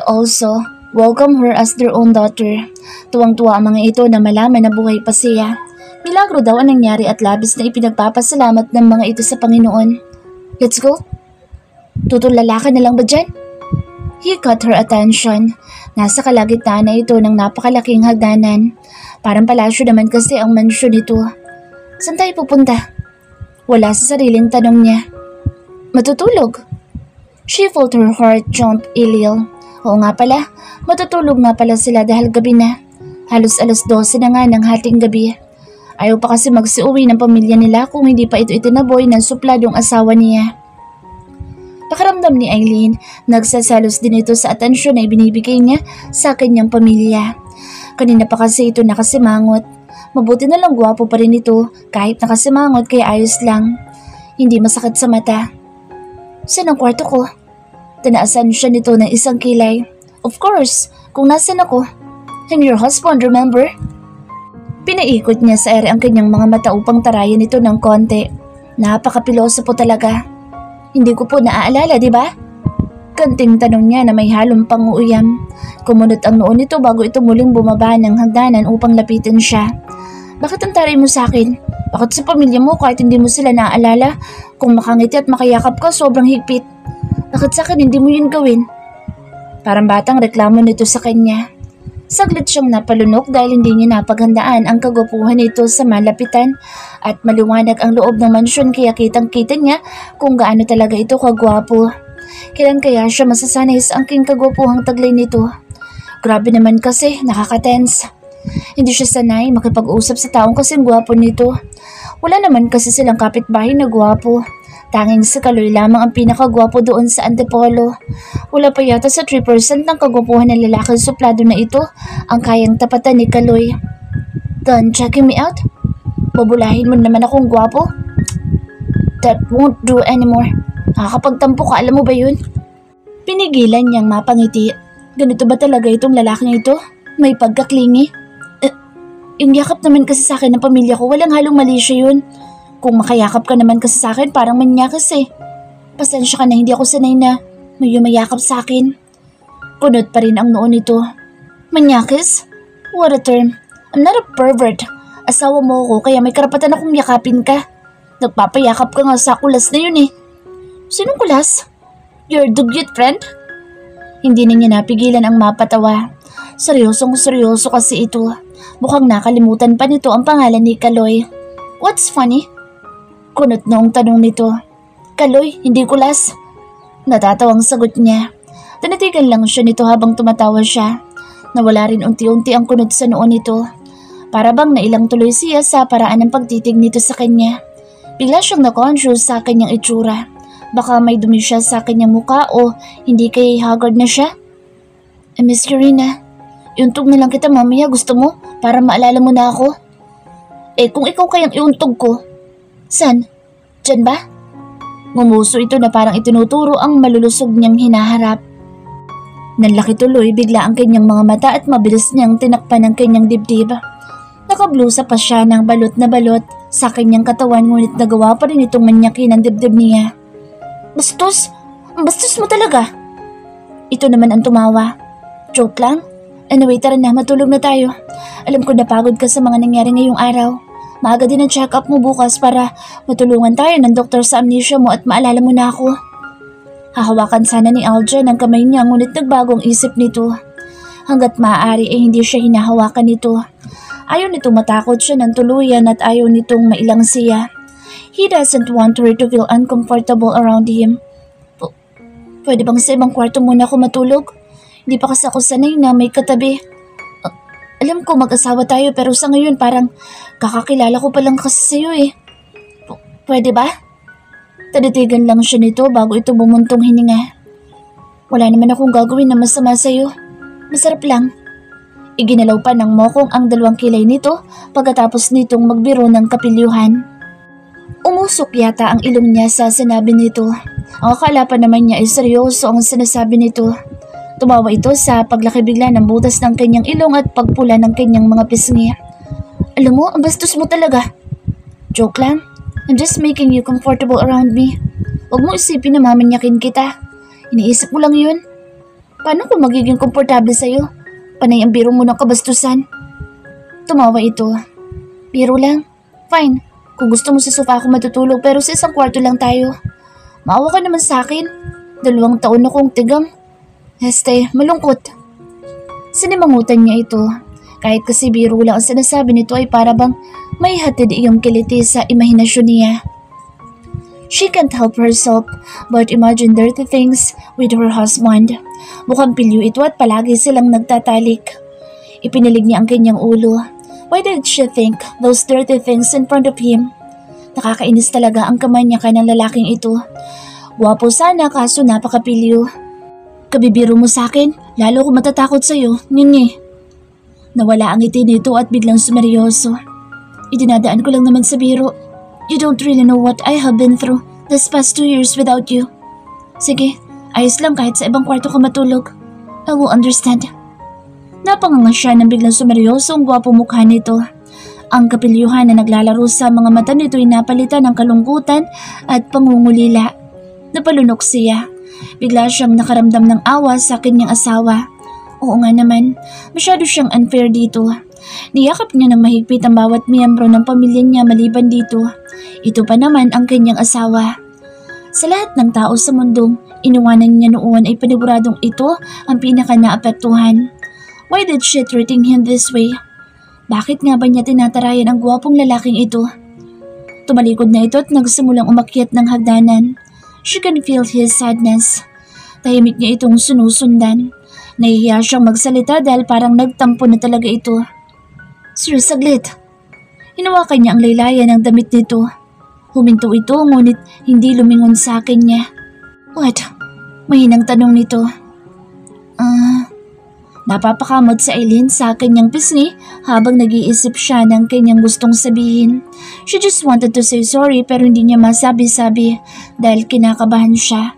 also welcome her as their own daughter. Tuwang-tuwa ang mga ito na malaman na buhay pa siya. Milagro daw ang nangyari at labis na ipinagpapasalamat ng mga ito sa Panginoon. Let's go? Tutulala ka na lang ba dyan? He caught her attention. Nasa kalagitnaan na ito ng napakalaking hagdanan. Parang palasyo naman kasi ang mansyon nito. Saan tayo pupunta? Wala sa sariling tanong niya. Matutulog? She felt her heart jump ilil. Oo nga pala, matutulog nga pala sila dahil gabi na. Halos alas 12 na nga ng hating gabi. Ayaw pa kasi magsiuwi ng pamilya nila kung hindi pa ito itinaboy ng supladong asawa niya. Pakiramdam ni Eileen, nagsasalos din ito sa atensyon na ibinibigay niya sa kanyang pamilya. Kanina pa kasi ito nakasimangot. Mabuti na lang gwapo pa rin ito kahit nakasimangot kaya ayos lang. Hindi masakit sa mata. Saan ang kwarto ko? Tinaasan siya nito ng isang kilay. Of course, kung nasan ako. I'm your husband, remember? Pinaikot niya sa ere ang kanyang mga mata upang tarayan ito ng konti. Napakapiloso po talaga. Hindi ko po naaalala, di ba? Kanting tanong niya na may halong pang-uuyam. Kumunot ang noon nito bago ito muling bumaba ng hagdanan upang lapitin siya. Bakit ang taray mo sa akin? Bakit sa pamilya mo kahit hindi mo sila naaalala? Kung makangiti at makayakap ka, sobrang higpit. Bakit sa akin hindi mo yun gawin? Parang batang reklamo nito sa kanya. Saglit siyang napalunok dahil hindi niya napaghandaan ang kagwapuhan nito sa malapitan at maliwanag ang loob ng mansyon kaya kitang-kita niya kung gaano talaga ito kagwapo. Kailan kaya siya masasanay sa angking kagwapuhang taglay nito? Grabe naman kasi, nakaka-tense. Hindi siya sanay makipag-usap sa taong kasing gwapo nito. Wala naman kasi silang kapitbahay na gwapo. Tanging si Kaloy lamang ang pinakagwapo doon sa Antipolo. Wala pa yata sa 3% ng kagwapuhan ng lalaking suplado na ito ang kayang tapatan ni Kaloy. Done checking me out? Babulahin mo naman akong gwapo? That won't do anymore. Nakakapagtampo ka, alam mo ba yun? Pinigilan niyang mapangiti. Ganito ba talaga itong lalaking ito? May pagkaklingi? Yung yakap naman kasi sa akin ng pamilya ko, walang halong mali siya yun. Kung makayakap ka naman kasi sa akin, parang manyakas eh. Pasensya ka na, hindi ako sanay na may yumayakap sa akin. Kunot pa rin ang noon nito. Manyakas? What a term. I'm not a pervert. Asawa mo ako kaya may karapatan akong yakapin ka. Nagpapayakap ka nga sa kulas na yun eh. Sinong kulas? Your dugyot friend? Hindi na niya napigilan ang mapatawa. Seryosong seryoso kasi ito. Mukhang nakalimutan pa nito ang pangalan ni Kaloy. What's funny? Kunot noong tanong nito. Kaloy, hindi kulas. Natatawang sagot niya. Tinitigan lang siya nito habang tumatawa siya. Nawala rin unti-unti ang kunot sa noon nito. Para bang nailang tuloy siya sa paraan ng pagtitig nito sa kanya. Bigla siyang na-conscious sa kanyang itsura. Baka may dumi siya sa kanyang muka o hindi kay haggard na siya. Miss Karina, iuntog na lang kita mamaya, gusto mo? Para maalala mo na ako. Kung ikaw kayang iuntog ko. San? Diyan ba? Ngumuso ito na parang itinuturo ang malulusog niyang hinaharap. Nanlaki tuloy bigla ang kanyang mga mata at mabilis niyang tinakpan ang kanyang dibdib. Nakablusa pa siya ng balot na balot sa kanyang katawan ngunit nagawa pa rin itong manyakin ang dibdib niya. Bastos? Ang bastos mo talaga. Ito naman ang tumawa. Joke lang? Anyway, tara na, matulog na tayo. Alam ko napagod ka sa mga nangyari ngayong araw. Maaga din ang check-up mo bukas para matulungan tayo ng doktor sa amnesia mo at maalala mo na ako. Hahawakan sana ni Aljan ang kamay niya ngunit nagbagong isip nito. Hanggat maaari ay hindi siya hinahawakan nito. Ayaw nitong matakot siya ng tuluyan at ayaw nitong mailang siya. He doesn't want her to feel uncomfortable around him. Pwede bang sa ibang kwarto muna ako matulog? Hindi pa kasi ako sanay na may katabi. Alam ko mag-asawa tayo pero sa ngayon parang kakakilala ko pa lang kasi sa'yo eh. Pwede ba? Taditigan lang siya nito bago ito bumuntong hininga. Wala naman akong gagawin na masama sa'yo. Masarap lang. Iginalaw pa ng mokong ang dalawang kilay nito pagkatapos nitong magbiro ng kapilyuhan. Umusok yata ang ilong niya sa sinabi nito. Ang akala pa naman niya ay seryoso ang sinasabi nito. Tumawa ito sa paglaki bigla ng butas ng kanyang ilong at pagpula ng kanyang mga pisngi. Alam mo, ang bastos mo talaga. Joke lang. I'm just making you comfortable around me. Huwag mo isipin na mamanyakin kita. Iniisip mo lang yun. Paano ko magiging komportable sa'yo? Panay ang biro mo ng kabastusan. Tumawa ito. Biro lang? Fine. Kung gusto mo sa sofa ako matutulog pero sa isang kwarto lang tayo. Maawa ka naman sa akin. 2 taon na kong tigam. Malungkot. Sinimangutan niya ito. Kahit kasi biro lang ang sinasabi nito ay para bang may hatid iyong kiliti sa imahinasyon niya. She can't help herself but imagine dirty things with her husband. Mukhang pilyo ito at palagi silang nagtatalik. Ipinilig niya ang kanyang ulo. Why did she think those dirty things in front of him? Nakakainis talaga ang kamanyaka ng lalaking ito. Gwapo sana kaso napakapilyo. Kabibiro mo sa akin, lalo ko matatakot sa'yo, Nini. Nawala ang ngiti nito at biglang sumeryoso. Idinadaan ko lang naman sa biro. You don't really know what I have been through this past 2 years without you. Sige, ayos lang kahit sa ibang kwarto ka matulog. I will understand. Napanganga siya nang biglang sumeryoso ang gwapo mukha nito. Ang kapilyuhan na naglalaro sa mga mata nito ay napalitan ng kalungkutan at pangungulila. Napalunok siya. Bigla siyang nakaramdam ng awa sa kanyang asawa. Oo nga naman, masyado siyang unfair dito. Niyakap niya ng mahigpit ang bawat miyembro ng pamilya niya maliban dito. Ito pa naman ang kanyang asawa. Sa lahat ng tao sa mundong iniwanan niya noon ay paniguradong ito ang pinaka-naapektuhan. Why did she treating him this way? Bakit nga ba niya tinatarayan ang gwapong lalaking ito? Tumalikod na ito at nagsimulang umakyat ng hagdanan. She can feel his sadness. Tahimik niya itong sinusundan. Nahihiya siyang magsalita dahil parang nagtampo na talaga ito. Sir, saglit. Hinawakan niya ang laylayan ng damit nito. Huminto ito ngunit hindi lumingon sa akin niya. What? Mahinang tanong nito. Napapakamot si Eileen sa kanyang pisngi habang nag-iisip siya ng kanyang gustong sabihin. She just wanted to say sorry pero hindi niya masabi-sabi dahil kinakabahan siya.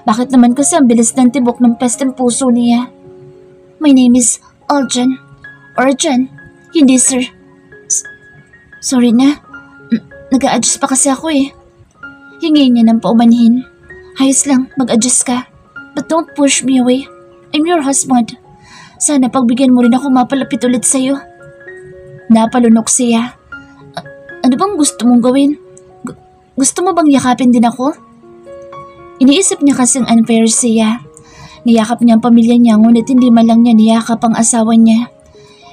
Bakit naman kasi ang bilis ng tibok ng pesteng puso niya? My name is Arjan. Arjan? Hindi sir. Sorry na. Nag-a-adjust pa kasi ako eh. Hingi niya ng paumanhin. Hayos lang, mag-adjust ka. But don't push me away. I'm your husband. Sana pagbigyan mo rin ako mapalapit ulit sa'yo. Napalunok siya. Ano bang gusto mong gawin? Gusto mo bang yakapin din ako? Iniisip niya kasing unfair siya. Niyakap niya ang pamilya niya ngunit hindi man lang niya niyakap ang asawa niya.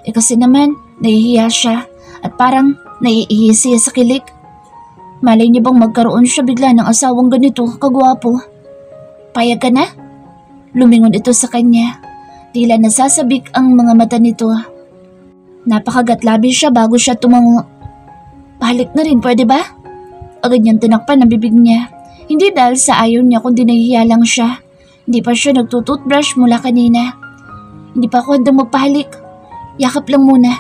Kasi naman, nahihiya siya at parang naiihi siya sa kilik. Malay niya bang magkaroon siya bigla ng asawang ganito kagwapo? Payag ka na? Lumingon ito sa kanya. Tila nasasabik ang mga mata nito. Napakagatlabi siya bago siya tumango. Pahalik na rin, pwede ba? Agad niyang tinakpan ang bibig niya. Hindi dahil sa ayaw niya kundi nahihiya lang siya. Hindi pa siya nagtututbrush mula kanina. Hindi pa ako handang magpahalik. Yakap lang muna.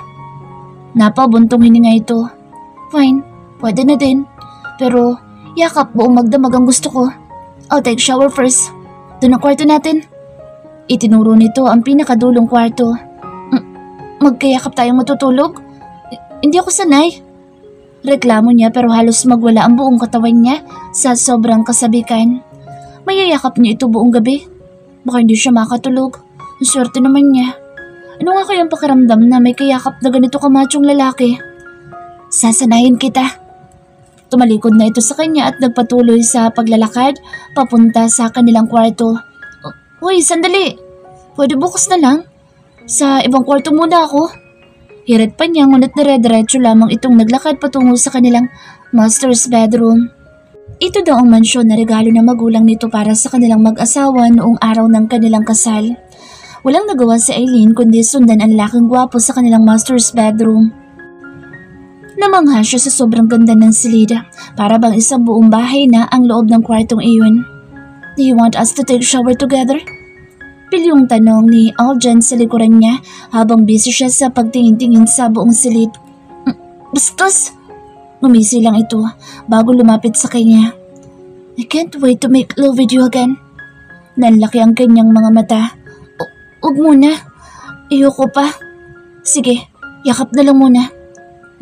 Napabuntong hininga ito. Fine, pwede na din. Pero yakap buong magdamag ang gusto ko. I'll take shower first. Doon ang kwarto natin. Itinuro nito ang pinakadulong kwarto. Magkayakap tayong matutulog? Hindi ako sanay. Reklamo niya pero halos magwala ang buong katawan niya sa sobrang kasabikan. Mayayakap niya ito buong gabi. Baka hindi siya makatulog. Ang swerte naman niya. Ano nga kayang pakiramdam na may kayakap na ganito kamachong lalaki? Sasanayin kita. Tumalikod na ito sa kanya at nagpatuloy sa paglalakad papunta sa kanilang kwarto. Hoy, sandali. Pwede bukas na lang. Sa ibang kwarto muna ako. Hirit pa niya ngunit dire-diretso lamang itong naglakad patungo sa kanilang master's bedroom. Ito daw ang mansyon na regalo ng magulang nito para sa kanilang mag-asawa noong araw ng kanilang kasal. Walang nagawa si Eileen kundi sundan ang lalaking gwapo sa kanilang master's bedroom. Namangha siya sa sobrang ganda ng silid, para bang isang buong bahay na ang loob ng kwartong iyon. Do you want us to take shower together? Pilyong tanong ni Aljan sa likuran niya habang busy siya sa pagtingin-tingin sa buong silid. Bastos! Ngumisi lang ito bago lumapit sa kanya. I can't wait to make love with you again. Nanlaki ang kanyang mga mata. Huwag muna. Ayoko pa. Sige, yakap na lang muna.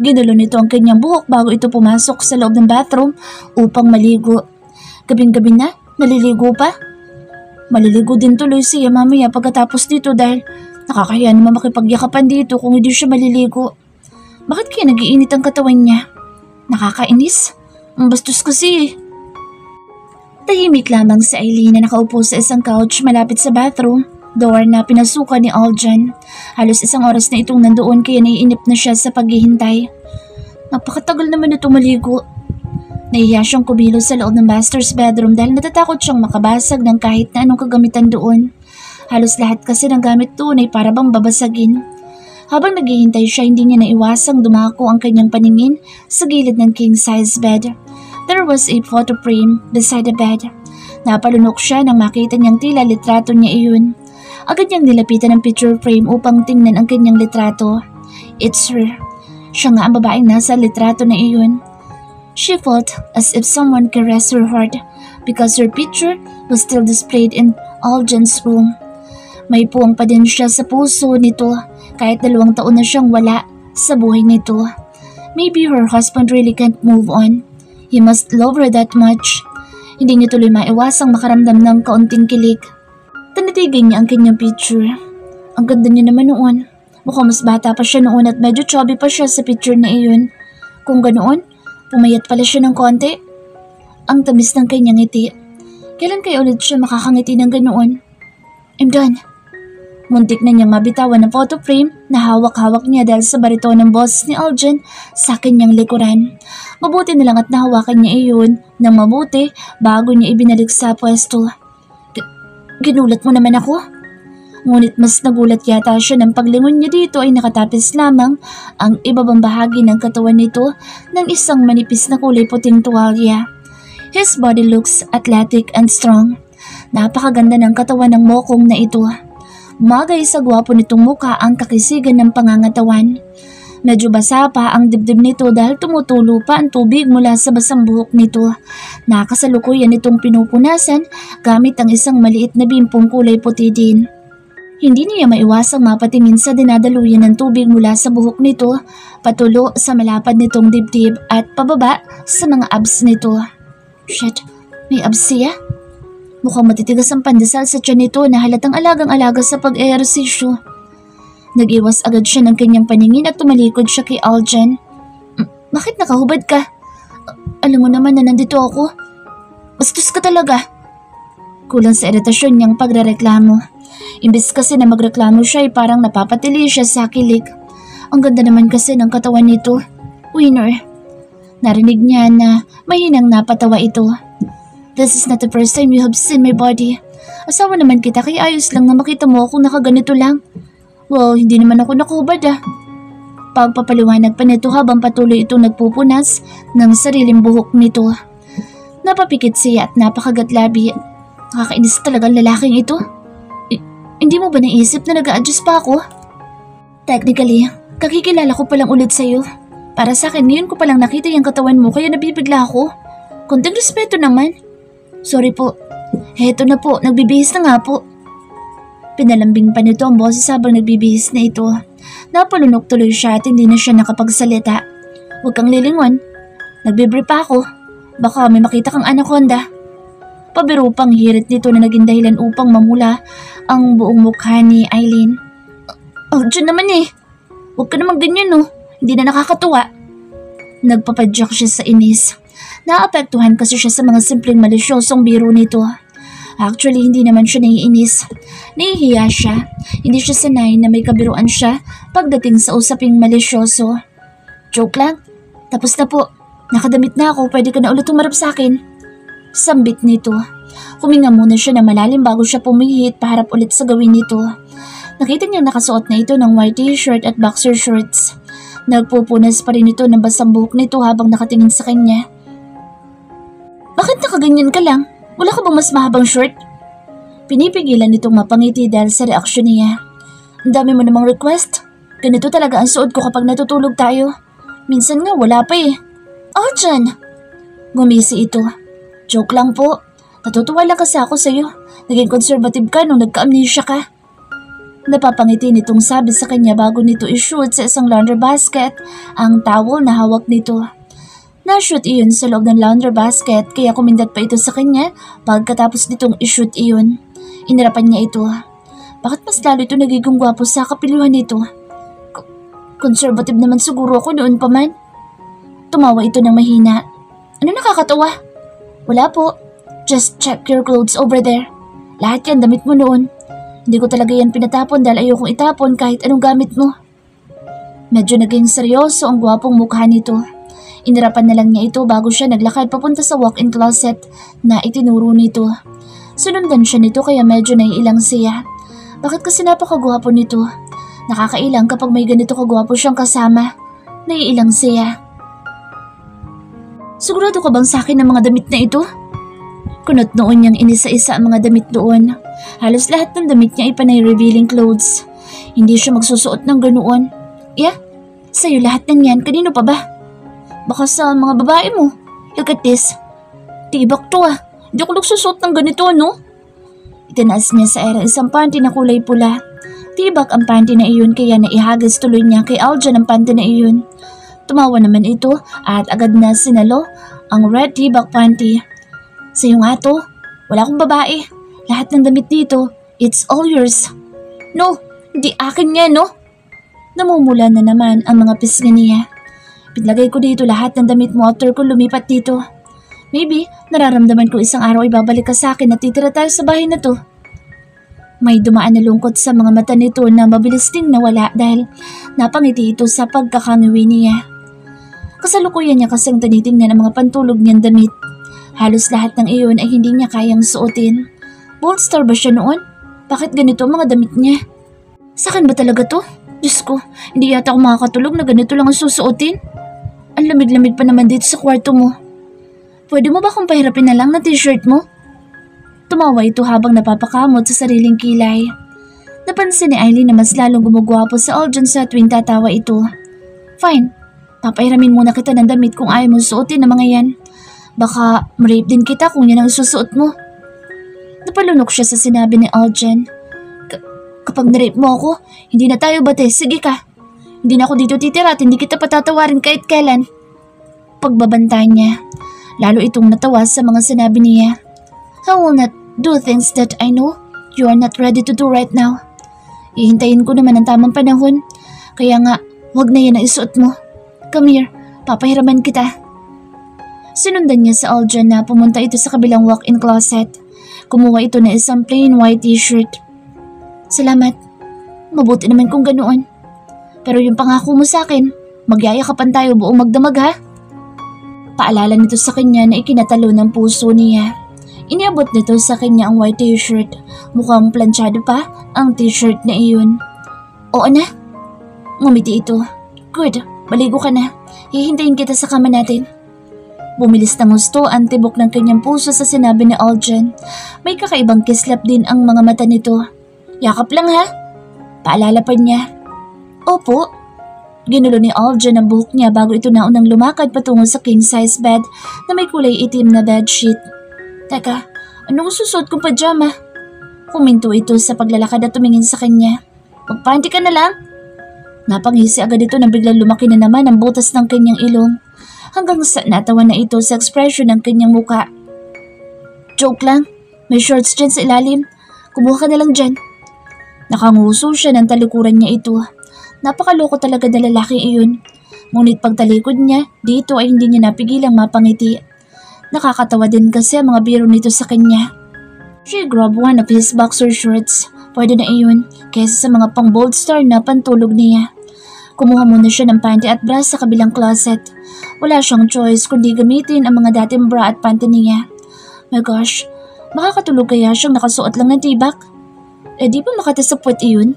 Ginulo nito ang kanyang buhok bago ito pumasok sa loob ng bathroom upang maligo. Gabing-gabi na, naliligo pa. Maliligo din tuloy siya mamaya pagkatapos dito dahil nakakahiya naman makipagyakapan dito kung hindi siya maliligo. Bakit kaya nag-iinit ang katawan niya? Nakakainis. Ang bastos kasi. Tahimik lamang si Eileen na nakaupo sa isang couch malapit sa bathroom door na pinasukan ni Aljan. Halos isang oras na itong nandoon kaya naiinip na siya sa paghihintay. Napakatagal naman ito maligo. Nahiya siyang kumilos sa loob ng master's bedroom dahil natatakot siyang makabasag ng kahit na anong kagamitan doon. Halos lahat kasi ng gamit doon ay para bang babasagin. Habang naghihintay siya, hindi niya naiwasang dumako ang kanyang paningin sa gilid ng king-size bed. There was a photo frame beside the bed. Napalunok siya nang makita niyang tila litrato niya iyon. Agad niyang nilapitan ang picture frame upang tingnan ang kanyang litrato. It's her. Siya nga ang babaeng nasa litrato na iyon. She felt as if someone caressed her heart because her picture was still displayed in Aljan's room. May puwang pa din siya sa puso nito kahit 2 taon na siyang wala sa buhay nito. Maybe her husband really can't move on. He must love her that much. Hindi niya tuloy maiwasang makaramdam ng kaunting kilig. Tanitigin niya ang kanyang picture. Ang ganda niya naman noon. Mukhang mas bata pa siya noon at medyo chubby pa siya sa picture na iyon. Kung ganoon, pumayat pala siya ng konti. Ang tamis ng kanyang ngiti. Kailan kaya ulit siya makakangiti ng ganoon? I'm done. Muntik na niyang mabitawan ng photo frame na hawak-hawak niya dahil sa barito ng boss ni Aljan sa kanyang likuran. Mabuti na lang at nahawakan niya iyon ng mabuti bago niya ibinalik sa pwesto. Ginulat mo naman ako? Ngunit mas nagulat yata siya ng paglingon niya dito ay nakatapis lamang ang ibabang bahagi ng katawan nito ng isang manipis na kulay puting tuwalya. His body looks athletic and strong. Napakaganda ng katawan ng mokong na ito. Magay sa gwapo nitong muka ang kakisigan ng pangangatawan. Medyo basa pa ang dibdib nito dahil tumutulo pa ang tubig mula sa basang buhok nito. Nakasalukuyan itong pinupunasan gamit ang isang maliit na bimpong kulay puti din. Hindi niya maiwasang mapatingin sa dinadaluyan ng tubig mula sa buhok nito, patulo sa malapad nitong dibdib at pababa sa mga abs nito. Shit, may abs siya? Mukhang matitigas ang pandesal sa tiyan nito na halatang alagang-alaga sa pag-ehersisyo. Nag-iwas agad siya ng kanyang paningin at tumalikod siya kay Aljan. Bakit nakahubad ka? Alam mo naman na nandito ako. Bastos ka talaga. Kulang sa iritasyon niyang pagrereklamo. Imbes kasi na magreklamo siya ay parang napapatili siya sa kilig. Ang ganda naman kasi ng katawan nito. Winner. Narinig niya na mahinang napatawa ito. This is not the first time you have seen my body. Asawa naman kita kaya ayos lang na makita mo ako nakaganito lang. Well, hindi naman ako nakahubad ah. Pagpapaliwanag pa nito habang patuloy itong nagpupunas ng sariling buhok nito. Napapikit siya at napakagatlabi. Nakakainis talaga ang lalaking ito. Hindi mo ba naisip na nag-a-adjust pa ako? Technically, kakikilala ko palang ulit sa'yo. Para sa akin, ngayon ko palang nakita yung katawan mo kaya nabibigla ako. Konting respeto naman. Sorry po. Heto na po, nagbibihis na nga po. Pinalambing pa nito ang boses habang nagbibihis na ito. Napalunok tuloy siya at hindi na siya nakapagsalita. Huwag kang lilingon. Nagbibrief pa ako. Baka may makita kang anaconda. Pabiro pang hirit nito na naging dahilan upang mamula ang buong mukha ni Eileen. Oh, dyan naman eh. Huwag ka naman ganyan no. Hindi na nakakatuwa. Nagpapadyak siya sa inis. Naapektuhan kasi siya sa mga simpleng malisyosong biro nito. Actually, hindi naman siya naiinis. Nahihiya siya. Hindi siya sanay na may kabiruan siya pagdating sa usaping malisyoso. Joke lang. Tapos na po. Nakadamit na ako. Pwede ka na ulit umarap sa akin. Sambit nito. Huminga muna siya na malalim bago siya pumihit paharap ulit sa gawin nito. Nakita niyang nakasuot na ito ng white t-shirt at boxer shorts. Nagpupunas pa rin ito ng basang buhok nito habang nakatingin sa kanya. Bakit nakaganyan ka lang? Wala ka bang mas mahabang short? Pinipigilan nitong mapangiti dahil sa reaksyon niya. Ang dami mo namang request. Ganito talaga ang suot ko kapag natutulog tayo. Minsan nga wala pa eh. Oh, Jan! Gumisi ito. Joke lang po. Natutuwa lang kasi ako sa'yo. Naging conservative ka nung nagka-amnesia ka. Napapangiti nitong sabi sa kanya bago nito i-shoot sa isang laundry basket ang towel na hawak nito. Na-shoot iyon sa loob ng laundry basket kaya kumindat pa ito sa kanya pagkatapos nitong i-shoot iyon. Inirapan niya ito. Bakit mas lalo ito nagiging gwapo sa kapiluhan nito? Conservative naman siguro ako noon pa man. Tumawa ito ng mahina. Ano nakakatawa? Wala po. Just check your clothes over there. Lahat yan damit mo noon. Hindi ko talaga yan pinatapon dahil ayokong itapon kahit anong gamit mo. Medyo naging seryoso ang gwapong mukha nito. Inirapan na lang niya ito bago siya naglakad papunta sa walk-in closet na itinuro nito. Sunundan siya nito kaya medyo naiilang siya. Bakit kasi napakagwapo nito? Nakakailang kapag may ganito kagwapo siyang kasama. Naiilang siya. Sigurado ka bang sa akin ang mga damit na ito? Kunot noon niyang inisa-isa ang mga damit doon. Halos lahat ng damit niya ay panay revealing clothes. Hindi siya magsusuot ng ganoon. Yeah, sa'yo lahat ng yan. Kanino pa ba? Baka sa mga babae mo. Look at this. Tibak to ah. Hindi ako nagsusuot ng ganito, no? Itinaas niya sa air isang panty na kulay pula. Tibak ang panty na iyon kaya naihagis tuloy niya kay Aljan ang panty na iyon. Tumawa naman ito at agad na sinalo ang red tibak panty. Sa'yo nga to. Wala akong babae. Lahat ng damit dito, it's all yours. No, hindi akin yan, no? Namumula na naman ang mga pisngi niya. Pinlagay ko dito lahat ng damit mo after ko lumipat dito. Maybe, nararamdaman ko isang araw ay babalik ka sa akin at titira tayo sa bahay na to. May dumaan na lungkot sa mga mata nito na mabilis ding nawala dahil napangiti ito sa pagkakangiwi niya. Kasalukuyan niya kasing tinitingnan ang mga pantulog niyang damit. Halos lahat ng iyon ay hindi niya kayang suotin. Bold star ba siya noon? Bakit ganito ang mga damit niya? Sa akin ba talaga to? Diyos ko, hindi yata ako makakatulog na ganito lang ang susuotin. Ang lamig-lamig pa naman dito sa kwarto mo. Pwede mo ba kung pahirapin na lang na t-shirt mo? Tumawa ito habang napapakamot sa sariling kilay. Napansin ni Eileen na mas lalong gumugwapo sa Aljan sa tuwing tatawa ito. Fine, papahiramin muna kita ng damit kung ayaw mo suotin ng mga yan. Baka ma-rape din kita kung yan ang susuot mo. Napalunok siya sa sinabi ni Aljan. Kapag na-rape mo ako, hindi na tayo bate, sige ka. Hindi na ako dito titira at hindi kita patatawarin kahit kailan. Pagbabantayan niya, lalo itong natawa sa mga sinabi niya. I will not do things that I know you are not ready to do right now. Ihintayin ko naman ang tamang panahon, kaya nga wag na yan na isuot mo. Come here, papahiraman kita. Sinundan niya sa Aljan na pumunta ito sa kabilang walk-in closet. Kumuha ito na isang plain white t-shirt. Salamat, mabuti naman kung ganoon. Pero yung pangako mo sa akin, magyayakapan tayo buong magdamag ha? Paalala nito sa kanya na ikinatalo ng puso niya. Iniabot nito sa kanya ang white t-shirt. Mukhang planchado pa ang t-shirt na iyon. Oo na? Ngumiti ito. Good, maligo ka na. Hihintayin kita sa kama natin. Bumilis ng gusto ang tibok ng kanyang puso sa sinabi ni Aljan. May kakaibang kislap din ang mga mata nito. Yakap lang ha? Paalala pa niya. Opo. Ginulo ni Aljan ang buhok niya bago ito naunang lumakad patungo sa king-size bed na may kulay itim na bedsheet. Teka, anong susuot kong pajama? Kuminto ito sa paglalakad at tumingin sa kanya. Magpanty ka na lang. Napangisi agad ito nang biglang lumaki na naman ang butas ng kanyang ilong. Hanggang sa natawa na ito sa ekspresyon ng kanyang muka. Joke lang, may shorts dyan sa ilalim. Kumuha ka na lang dyan. Nakanguso siya ng talikuran niya ito. Napakaloko talaga na lalaki iyon. Ngunit pagtalikod niya, dito ay hindi niya napigilang mapangiti. Nakakatawa din kasi ang mga biro nito sa kanya. She grabbed one of his boxer shorts. Pwede na iyon kaysa sa mga pang bold star na pantulog niya. Kumuha muna siya ng panty at bra sa kabilang closet. Wala siyang choice kundi gamitin ang mga dating bra at panty niya. My gosh, makakatulog kaya siyang nakasuot lang ng tibak? Eh di ba makatasapwat iyon?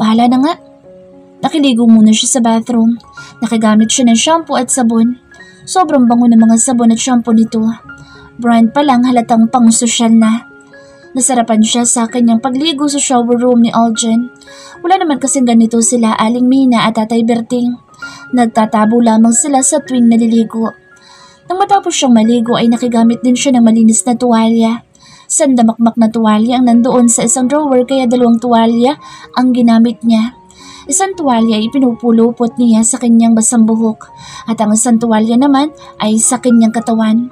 Bahala na nga. Nakiligo muna siya sa bathroom. Nakagamit siya ng shampoo at sabon. Sobrang bango ng mga sabon at shampoo nito. Brand pa lang halatang pang-sosyal na. Nasarapan siya sa kanyang pagligo sa shower room ni Aljan. Wala naman kasing ganito sila Aling Mina at Tatay Berting. Nagtatabo lamang sila sa tuwing naliligo. Nang matapos siyang maligo ay nakigamit din siya ng malinis na tuwalya. Sandamakmak na tuwalya ang nandoon sa isang drawer kaya 2 tuwalya ang ginamit niya. Isang tuwalya ay pinupulupot niya sa kanyang basang buhok at ang isang tuwalya naman ay sa kanyang katawan.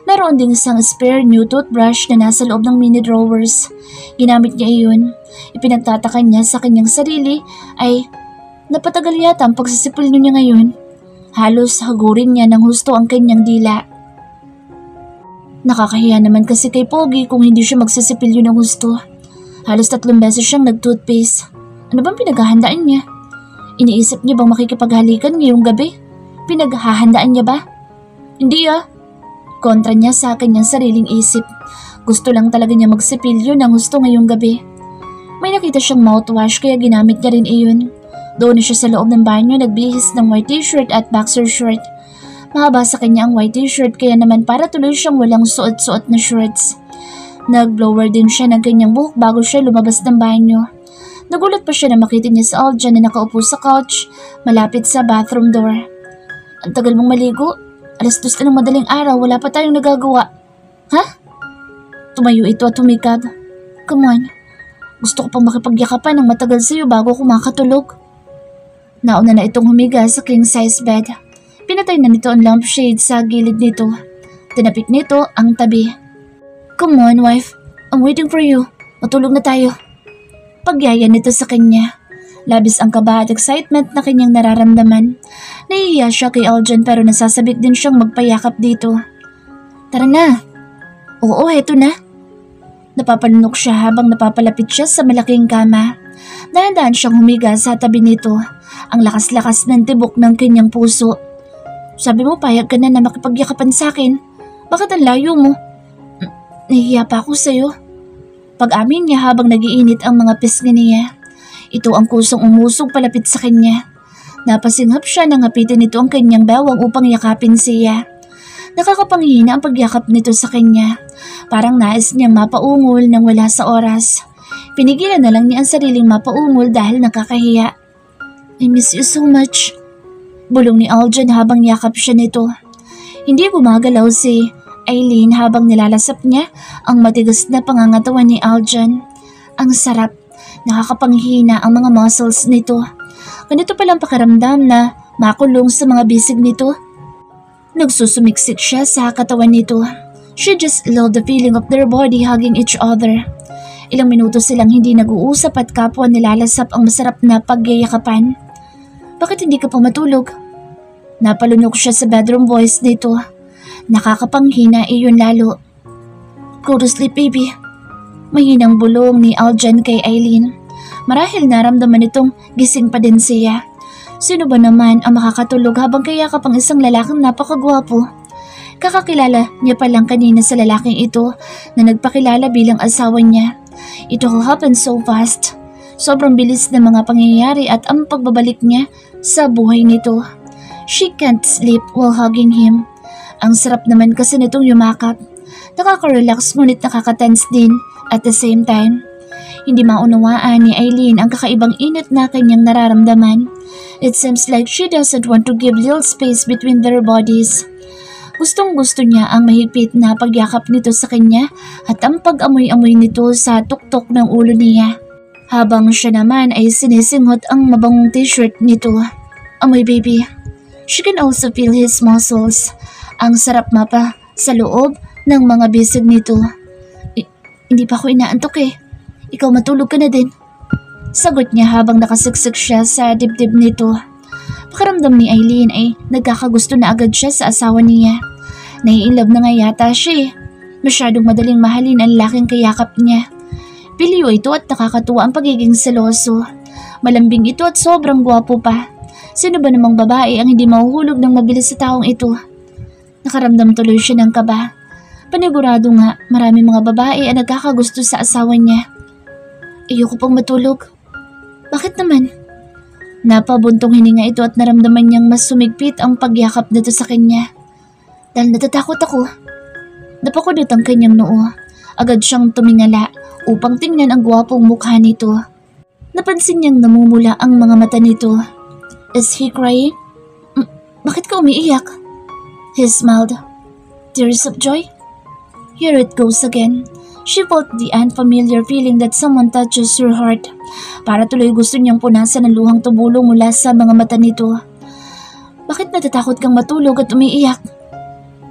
Meron ding isang spare new toothbrush na nasa loob ng mini drawers. Ginamit niya iyon. Ipinagtataka niya sa kanyang sarili ay napatagal yata ang pagsisipil niya ngayon. Halos hagurin niya ng husto ang kanyang dila. Nakakahiya naman kasi kay Pogi kung hindi siya magsisipilyo ng husto. Halos 3 beses siyang nag-toothpaste. Ano bang pinaghahandaan niya? Iniisip niya bang makikipaghalikan ngayong gabi? Pinaghahandaan niya ba? Hindi Kontra niya sa kanyang sariling isip. Gusto lang talaga niya magsipilyo ng husto ngayong gabi. May nakita siyang mouthwash kaya ginamit niya rin iyon. Doon na siya sa loob ng banyo nagbihis ng white t-shirt at boxer short. Mahaba sa kanya ang white t-shirt kaya naman para tuloy siyang walang suot-suot na shorts. Nag-blower din siya ng kanyang buhok bago siya lumabas ng banyo. Nagulat pa siya na makita niya si Aljan na nakaupo sa couch malapit sa bathroom door. Ang tagal mong maligo. 2:00 na ng madaling araw, wala pa tayong nagagawa. Ha? Tumayo ito at humikab. Come on. Gusto ko pang makipagyakapan ng matagal sa iyo bago ako makatulog. Nauna na itong humiga sa king-size bed. Pinatay na nito ang lampshade sa gilid nito. Tinapik nito ang tabi. Come on, wife. I'm waiting for you. Matulog na tayo. Pagyaya nito sa kanya. Labis ang kaba at excitement na kanyang nararamdaman. Nahihiya siya kay Aljan pero nasasabik din siyang magpayakap dito. Tara na. Oo, heto na. Napapanunok siya habang napapalapit siya sa malaking kama. Dahan-dahan siyang humiga sa tabi nito. Ang lakas-lakas ng tibok ng kanyang puso. Sabi mo payag ka na makipagyakapan sa akin. Bakit ang layo mo? Nahihiya pa ako sa'yo. Pag-amin niya habang nagiinit ang mga pisngi niya. Ito ang kusong umusog palapit sa kanya. Napasinghap siya nang hapitin nito ang kanyang bawang upang yakapin siya. Nakakapanghina ang pagyakap nito sa kanya. Parang nais niyang mapaungol nang wala sa oras. Pinigilan na lang niya ang sariling mapaungol dahil nakakahiya. I miss you so much. Bulong ni Aljan habang yakap siya nito. Hindi gumagalaw si Aileen habang nilalasap niya ang matigas na pangangatawan ni Aljan. Ang sarap. Nakakapanghina ang mga muscles nito. Ganito palang pakiramdam na makulong sa mga bisig nito. Nagsusumiksik siya sa katawan nito. She just loved the feeling of their body hugging each other. Ilang minuto silang hindi nag-uusap at kapwa nilalasap ang masarap na pagyayakapan. Bakit hindi ka pa matulog? Napalunok siya sa bedroom voice nito. Nakakapanghina iyon lalo. Go to sleep, baby. Mahinang bulong ni Aljan kay Aileen. Marahil naramdaman itong gising pa din siya. Sino ba naman ang makakatulog habang kayakap ang isang lalaking napakagwapo? Kakakilala niya pa lang kanina sa lalaking ito na nagpakilala bilang asawa niya. It all happened so fast. Sobrang bilis ng mga pangyayari at ang pagbabalik niya sa buhay nito. She can't sleep while hugging him. Ang sarap naman kasi nitong yumakap. Nakaka-relax ngunit nakaka-tense din at the same time. Hindi maunawaan ni Aileen ang kakaibang init na kanyang nararamdaman. It seems like she doesn't want to give little space between their bodies. Gustong-gusto niya ang mahigpit na pagyakap nito sa kanya at ang pag-amoy-amoy nito sa tuktok ng ulo niya. Habang siya naman ay sinisinghot ang mabangong t-shirt nito. Amoy baby. She can also feel his muscles. Ang sarap mapa sa loob ng mga bisig nito. Hindi pa ako inaantok eh. Ikaw matulog ka na din. Sagot niya habang nakasiksik siya sa dibdib nito. Pakiramdam ni Aileen ay nagkakagusto na agad siya sa asawa niya. Naiinlove na nga yata siya eh. Masyadong madaling mahalin ang laking kayakap niya. Piliyo ito at nakakatuwa ang pagiging seloso. Malambing ito at sobrang gwapo pa. Sino ba namang babae ang hindi mahuhulog ng mabilis sa taong ito? Nakaramdam tuloy siya ng kaba. Panigurado nga, marami mga babae ang nagkakagusto sa asawa niya. Ayoko pang matulog. Bakit naman? Napabuntong hininga ito at naramdaman niyang mas sumigpit ang pagyakap nito sa kanya. Dahil natatakot ako. Napakudot ang kanyang noo. Agad siyang tumingala upang tingnan ang gwapong mukha nito. Napansin niyang namumula ang mga mata nito. Is he crying? Bakit ka umiiyak? He smiled. Tears of joy? Here it goes again. She felt the unfamiliar feeling that someone touches her heart. Para tuloy gusto niyang punasan ang luhang tumulong mula sa mga mata nito. Bakit natatakot kang matulog at umiiyak?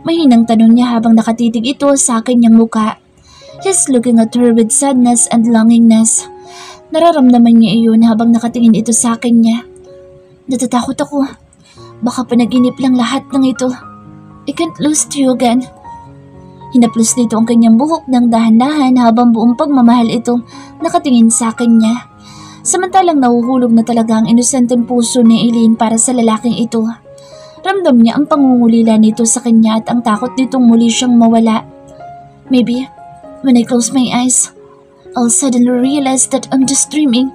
Mahinang tanong niya habang nakatitig ito sa kanyang muka. He's looking at her with sadness and longingness. Nararamdaman niya iyon habang nakatingin ito sa akin niya. Natatakot ako. Baka panaginip lang lahat ng ito. I can't lose you again. Hinaplos nito ang kanyang buhok ng dahan-dahan habang buong pagmamahal itong nakatingin sa kanya. Samantalang nahuhulog na talaga ang inosenteng puso ni Eileen para sa lalaking ito. Ramdam niya ang pangungulila nito sa kanya at ang takot nitong muli siyang mawala. Maybe, when I close my eyes, I'll suddenly realize that I'm just dreaming.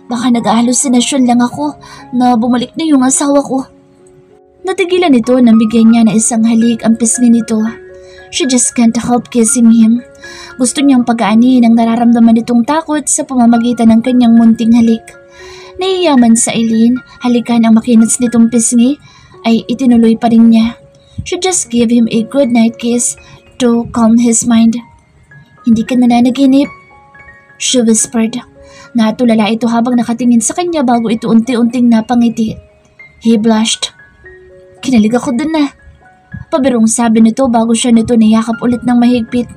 Baka nag-halusinasyon lang ako na bumalik na yung asawa ko. Natigilan ito nang bigyan niya na isang halik ang pisngi nito. She just can't help kissing him. Gusto niyang pag-aanihin ang nararamdaman nitong takot sa pamamagitan ng kanyang munting halik. Naiyaman sa Eileen, halikan ang makinis nitong pisngi ay itinuloy pa rin niya. She just gave him a good night kiss to calm his mind. Hindi ka nananaginip? She whispered. Natulala ito habang nakatingin sa kanya bago ito unti-unting napangiti. He blushed. Kinalig ako dun na. Pabirong sabi nito bago siya nito niyakap ulit ng mahigpit.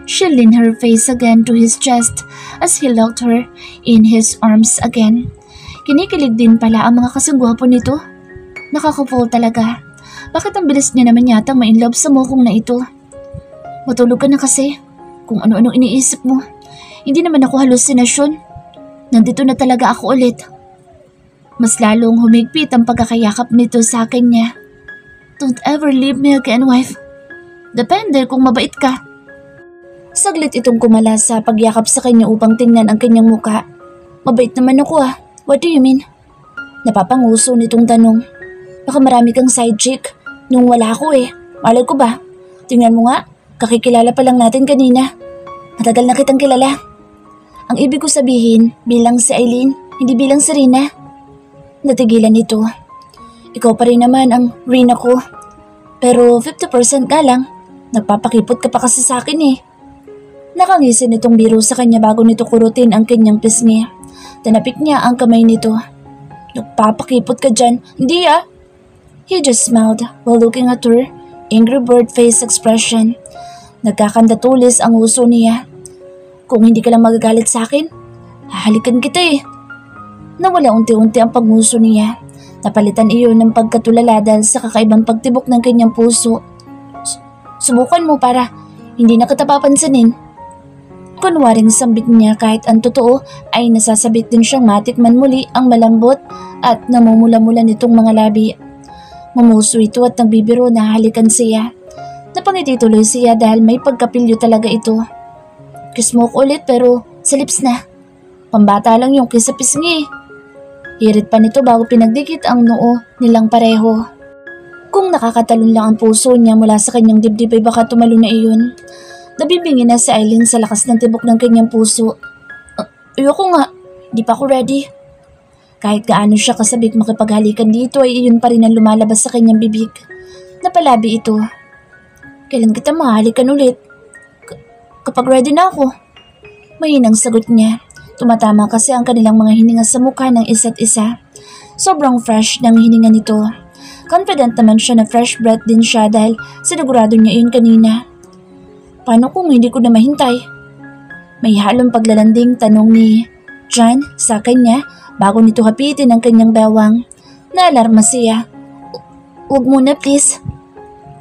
She leaned her face again to his chest as he locked her in his arms again. Kinikilig din pala ang mga kasangguwapo nito. Nakaka-fall talaga. Bakit ang bilis niya naman yata ma-inlove sa mukong na ito? Matulog ka na kasi. Kung ano-anong iniisip mo. Hindi naman ako halusinasyon. Nandito na talaga ako ulit. Mas lalong humigpit ang pagkakayakap nito sa akin niya. Don't ever leave me again, wife. Depende kung mabait ka. Saglit itong kumala sa pagyakap sa kanya upang tingnan ang kanyang muka. Mabait naman ako ah. What do you mean? Napapanguso nitong tanong. Baka marami kang side chick nung wala ako eh. Malay ko ba? Tingnan mo nga, kakikilala pa lang natin kanina. Matagal na kitang kilala. Ang ibig ko sabihin, bilang si Eileen, hindi bilang si Rina. Natigilan ito. Ikaw pa rin naman ang Rina ko. Pero 50% nga lang. Nagpapakipot ka pa kasi sa akin eh. Nakangisin itong biro sa kanya bago nito kurutin ang kanyang pisngi. Tanapik niya ang kamay nito. Nagpapakipot ka dyan. Hindi ah. He just smiled while looking at her, angry bird face expression. Nagkakandatulis ang uso niya. Kung hindi ka lang magagalit sa akin, hahalikan kita eh. Nawala unti-unti ang pagmuso niya. Napalitan iyon ng pagkatulala dahil sa kakaibang pagtibok ng kanyang puso. Subukan mo para hindi na kita papansinin. Kunwaring sambit niya kahit ang totoo ay nasasabik din siyang matikman muli ang malambot at namumula-mula nitong mga labi. Mamuso ito at nagbibiro na halikan siya. Napangiti tuloy siya dahil may pagkapilyo talaga ito. Kiss mo ko ulit pero sa lips na. Pambata lang yung kiss sa pisngi. Hirit pa nito bago pinagdikit ang noo nilang pareho. Kung nakakatalon lang ang puso niya mula sa kanyang dibdib ay baka tumalo na iyon. Nabibingi na si Eileen sa lakas ng tibok ng kanyang puso. Ayoko nga, di pa ako ready. Kahit gaano siya kasabik makipaghalikan dito ay iyon pa rin ang lumalabas sa kanyang bibig. Napalabi ito. Kailan kita mahalikan ulit? Kapag ready na ako. Mahinang sagot niya. Tumatama kasi ang kanilang mga hininga sa mukha ng isa't isa. Sobrang fresh ng hininga nito. Confident naman siya na fresh breath din siya dahil sinigurado niya iyon kanina. Paano kung hindi ko na mahintay? May halong paglalanding tanong ni John sa kanya bago nito hapitin ang kanyang bewang. Naalarma siya. Huwag muna please.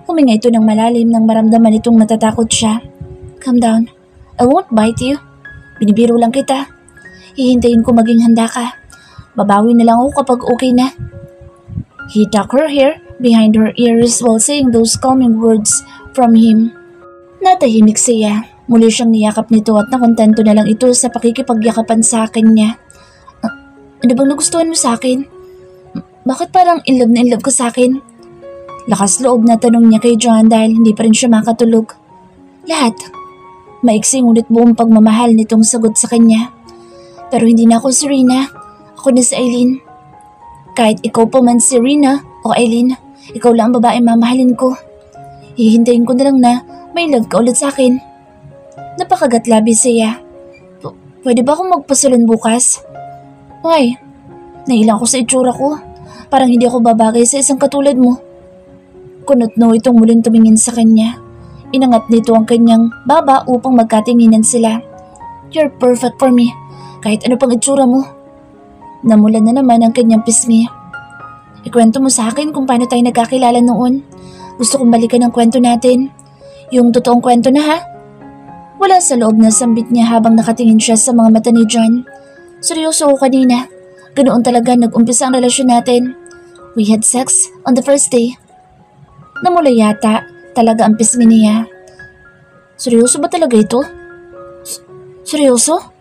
Huminga ito ng malalim nang maramdaman itong natatakot siya. Calm down. I won't bite you. Binibiro lang kita. Hihintayin ko maging handa ka. Babawi na lang ako kapag okay na. He tucked her hair behind her ears while saying those calming words from him. Natahimik siya. Muli siyang niyakap nito at nakontento na lang ito sa pakikipagyakapan sa akin niya. Ano bang nagustuhan mo sa akin? Bakit parang in love ka sa akin? Lakas loob na tanong niya kay John dahil hindi pa rin siya makatulog. Lahat. Maiksing ulit buong pagmamahal nitong sagot sa kanya. Pero hindi na ako si Rina. Ako na si Eileen. Kahit ikaw pa man si Rina o Eileen, ikaw lang ang babae mamahalin ko. Hihintayin ko na lang na may love ka ulit sa akin. Napakagatlabi siya. Pwede ba akong magpasalon bukas? Why? Nailang ako sa itsura ko. Parang hindi ako babagay sa isang katulad mo. Kunot-no itong muling tumingin sa kanya. Inangat nito ang kanyang baba upang magkatinginan sila. You're perfect for me, kahit ano pang itsura mo. Namula na naman ang kanyang pisngi. Ikwento mo sa akin kung paano tayo nagkakilala noon. Gusto kong balikan ang kwento natin. Yung totoong kwento na ha? Wala sa loob na sambit niya habang nakatingin siya sa mga mata ni John. Seryoso ako kanina. Ganoon talaga nag-umpisa ang relasyon natin. We had sex on the first day. Namula yata talaga ang pisngi niya. Seryoso ba talaga ito? Seryoso?